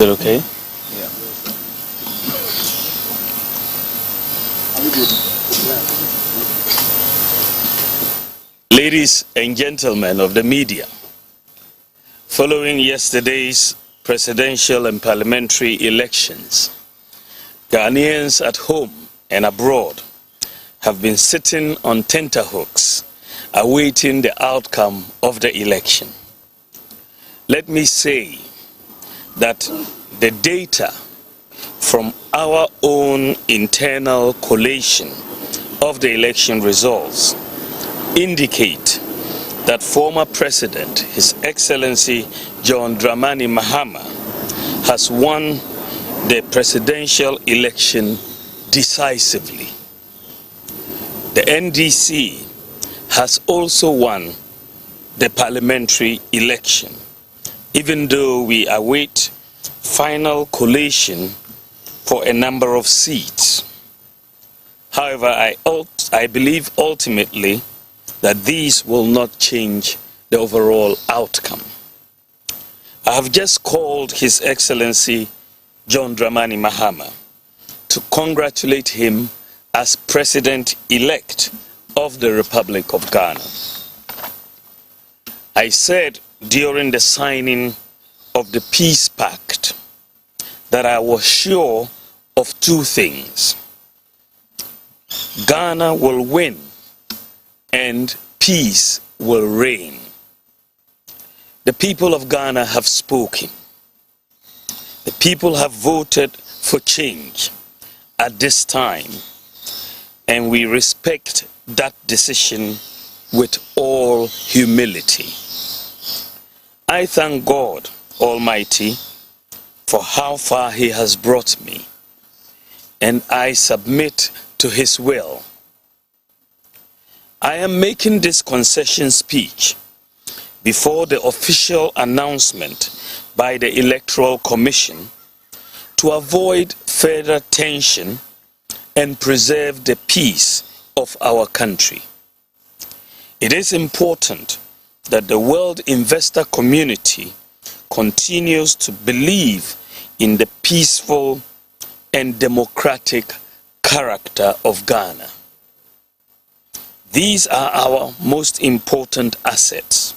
Is it okay? Yeah. Ladies and gentlemen of the media, following yesterday's presidential and parliamentary elections, Ghanaians at home and abroad have been sitting on tenterhooks awaiting the outcome of the election. Let me say that the data from our own internal collation of the election results indicate that former President, His Excellency John Dramani Mahama, has won the presidential election decisively. The NDC has also won the parliamentary election, even though we await final collation for a number of seats. However, I believe ultimately that these will not change the overall outcome. I have just called His Excellency John Dramani Mahama to congratulate him as President-elect of the Republic of Ghana. I said during the signing of the Peace Pact that I was sure of two things: Ghana will win and peace will reign. The people of Ghana have spoken. The people have voted for change at this time, and we respect that decision with all humility. I thank God Almighty for how far He has brought me, and I submit to His will. I am making this concession speech before the official announcement by the Electoral Commission to avoid further tension and preserve the peace of our country. It is important that the world investor community continues to believe in the peaceful and democratic character of Ghana. These are our most important assets.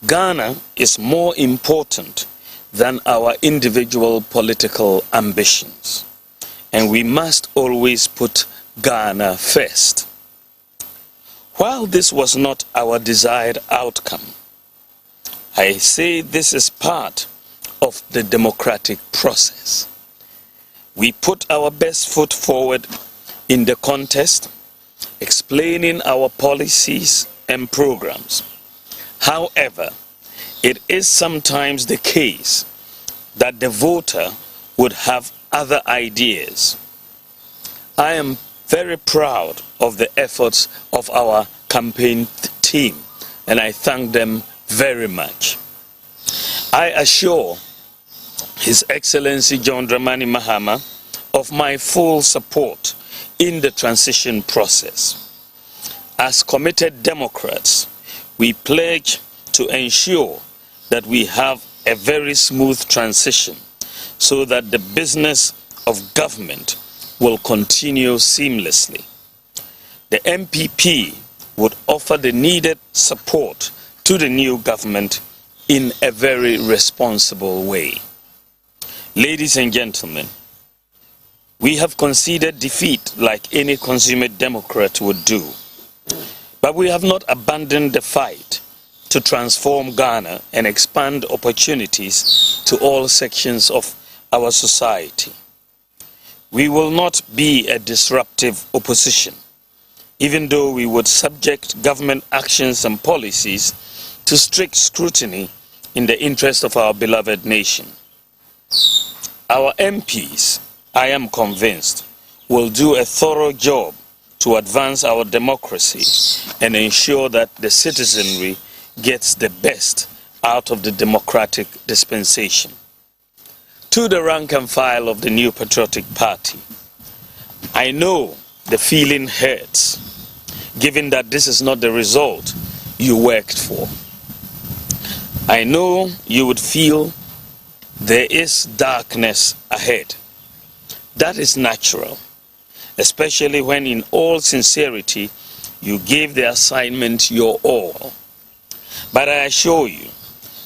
Ghana is more important than our individual political ambitions, and we must always put Ghana first. While this was not our desired outcome, I say this is part of the democratic process. We put our best foot forward in the contest, explaining our policies and programs. However, it is sometimes the case that the voter would have other ideas. I am very proud of the efforts of our campaign team, and I thank them very much. I assure His Excellency John Dramani Mahama of my full support in the transition process. As committed Democrats, we pledge to ensure that we have a very smooth transition so that the business of government will continue seamlessly. The MPP would offer the needed support to the new government in a very responsible way. Ladies and gentlemen, we have conceded defeat like any consummate Democrat would do, but we have not abandoned the fight to transform Ghana and expand opportunities to all sections of our society. We will not be a disruptive opposition, even though we would subject government actions and policies to strict scrutiny in the interest of our beloved nation. Our MPs, I am convinced, will do a thorough job to advance our democracy and ensure that the citizenry gets the best out of the democratic dispensation. To the rank and file of the New Patriotic Party, I know the feeling hurts, given that this is not the result you worked for. I know you would feel there is darkness ahead. That is natural, especially when in all sincerity you gave the assignment your all. But I assure you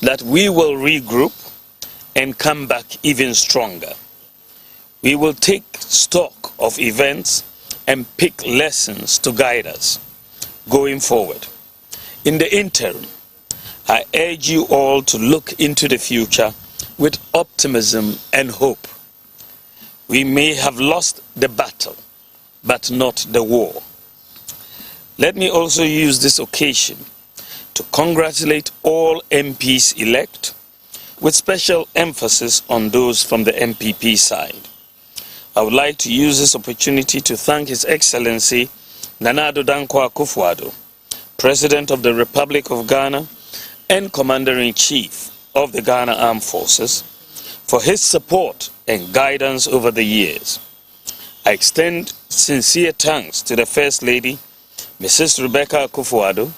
that we will regroup and come back even stronger. We will take stock of events and pick lessons to guide us going forward. In the interim, I urge you all to look into the future with optimism and hope. We may have lost the battle, but not the war. Let me also use this occasion to congratulate all MPs elect, with special emphasis on those from the MPP side. I would like to use this opportunity to thank His Excellency Nana Addo Dankwa Akufo-Addo, President of the Republic of Ghana and Commander-in-Chief of the Ghana Armed Forces, for his support and guidance over the years. I extend sincere thanks to the First Lady, Mrs. Rebecca Akufo-Addo,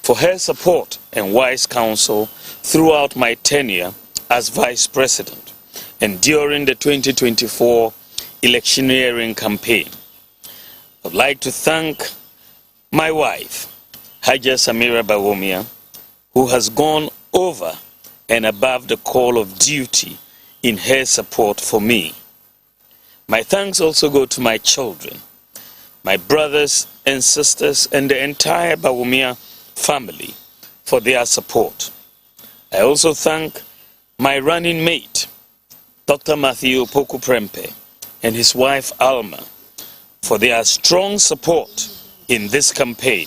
for her support and wise counsel throughout my tenure as Vice President and during the 2024 electioneering campaign. I would like to thank my wife, Haja Samira Bawumia, who has gone over and above the call of duty in her support for me. My thanks also go to my children, my brothers and sisters, and the entire Bawumia family for their support. I also thank my running mate, Dr. Matthew Poku Prempe, and his wife Alma, for their strong support in this campaign.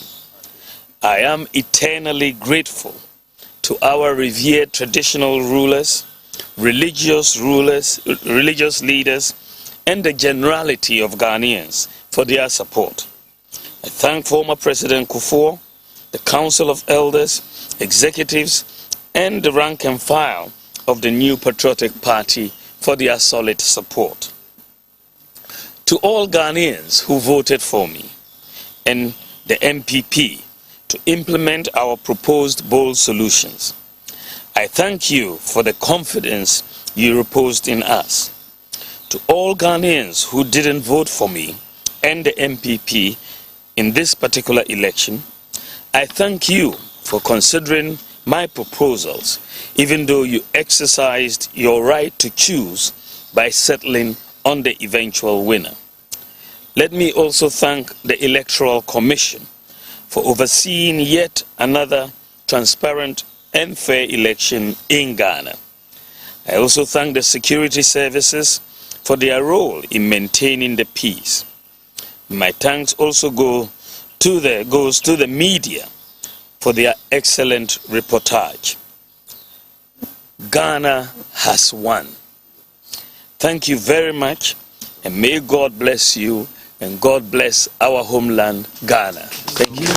I am eternally grateful to our revered traditional rulers, religious leaders, and the generality of Ghanaians for their support. I thank former President Kufuor, the Council of Elders, executives, and the rank and file of the New Patriotic Party for their solid support. To all Ghanaians who voted for me and the MPP to implement our proposed bold solutions, I thank you for the confidence you reposed in us. To all Ghanaians who didn't vote for me and the MPP in this particular election, I thank you for considering my proposals, even though you exercised your right to choose by settling on the eventual winner. Let me also thank the Electoral Commission for overseeing yet another transparent and fair election in Ghana. I also thank the security services for their role in maintaining the peace. My thanks also goes to the media for their excellent reportage. Ghana has won. Thank you very much, and may God bless you, and God bless our homeland, Ghana. Thank you.